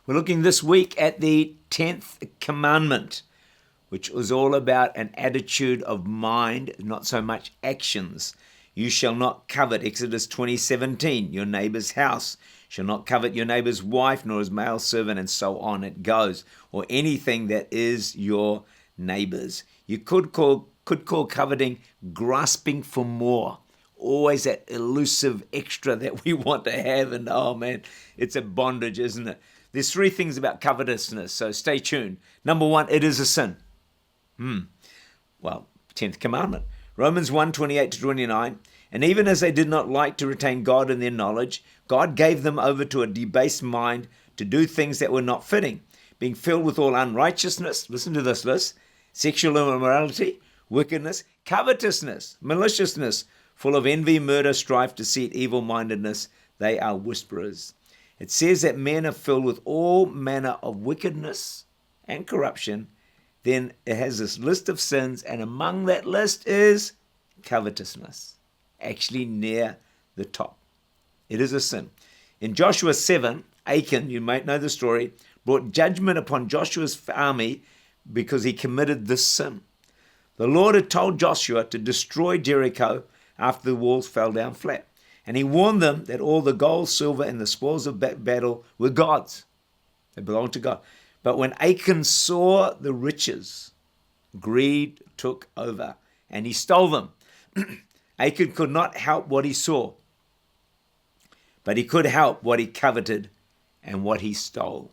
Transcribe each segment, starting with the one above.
We're looking this week at the 10th commandment, which was all about an attitude of mind, not so much actions. You shall not covet, Exodus 20:17, your neighbor's house. Shall not covet your neighbor's wife, nor his male servant, and so on it goes, or anything that is your neighbor's. You could call coveting grasping for more. Always that elusive extra that we want to have, and oh man, it's a bondage, isn't it? There's three things about covetousness, so stay tuned. Number one, it is a sin. Well, 10th commandment. Romans 1:28-29. And even as they did not like to retain God in their knowledge, God gave them over to a debased mind to do things that were not fitting, being filled with all unrighteousness, listen to this list, sexual immorality, wickedness, covetousness, maliciousness, full of envy, murder, strife, deceit, evil-mindedness. They are whisperers. It says that men are filled with all manner of wickedness and corruption. Then it has this list of sins, and among that list is covetousness, actually near the top. It is a sin. In Joshua 7, Achan, you might know the story, brought judgment upon Joshua's army because he committed this sin. The Lord had told Joshua to destroy Jericho after the walls fell down flat. And he warned them that all the gold, silver, and the spoils of battle were God's. They belonged to God. But when Achan saw the riches, greed took over, and he stole them. Achan could not help what he saw, but he could help what he coveted and what he stole.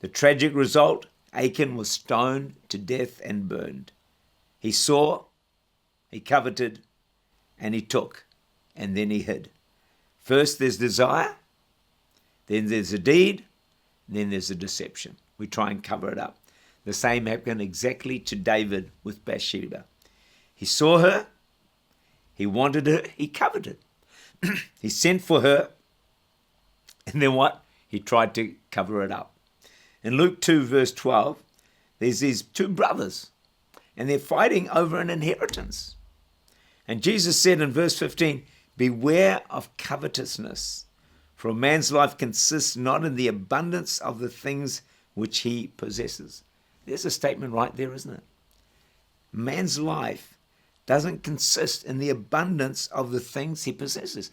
The tragic result, Achan was stoned to death and burned. He saw, he coveted, and he took, and then he hid. First there's desire, then there's a deed, then there's a deception. We try and cover it up. The same happened exactly to David with Bathsheba. He saw her, he wanted her, he coveted. He sent for her, and then what? He tried to cover it up. In Luke 2 verse 12, there's these two brothers, and they're fighting over an inheritance. And Jesus said in verse 15, beware of covetousness, for a man's life consists not in the abundance of the things which he possesses. There's a statement right there, isn't it? Man's life doesn't consist in the abundance of the things he possesses.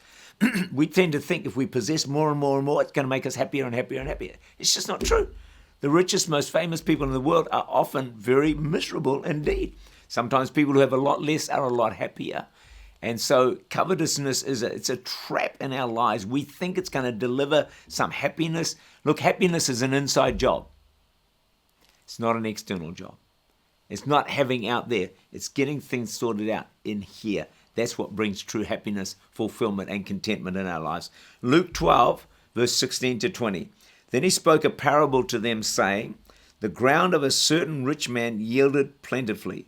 We tend to think if we possess more and more and more, it's going to make us happier and happier and happier. It's just not true. The richest, most famous people in the world are often very miserable indeed. Sometimes people who have a lot less are a lot happier. And so covetousness it's a trap in our lives. We think it's going to deliver some happiness. Look, happiness is an inside job. It's not an external job. It's not having out there. It's getting things sorted out in here. That's what brings true happiness, fulfillment, and contentment in our lives. Luke 12, verse 16-20. Then he spoke a parable to them, saying, the ground of a certain rich man yielded plentifully.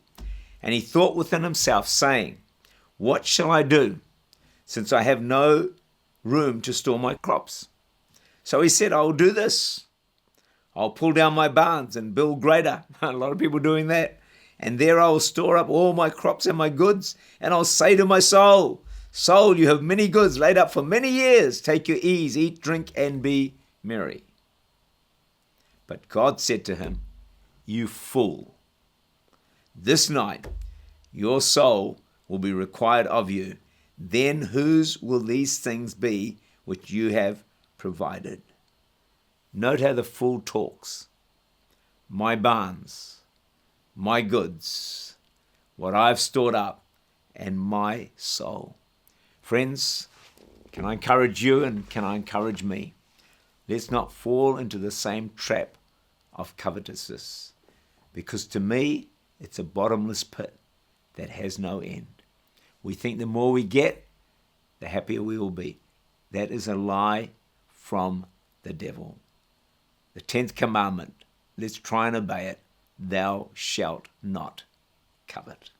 And he thought within himself, saying, what shall I do, since I have no room to store my crops? So he said, I'll do this. I'll pull down my barns and build greater. A lot of people doing that. And there I will store up all my crops and my goods. And I'll say to my soul, soul, you have many goods laid up for many years. Take your ease, eat, drink, and be merry. But God said to him, you fool, this night your soul will be required of you. Then whose will these things be which you have provided? Note how the fool talks. My barns, my goods, what I've stored up, and my soul. Friends, can I encourage you and can I encourage me? Let's not fall into the same trap of covetousness, because to me, it's a bottomless pit that has no end. We think the more we get, the happier we will be. That is a lie from the devil. The 10th commandment, let's try and obey it. Thou shalt not covet.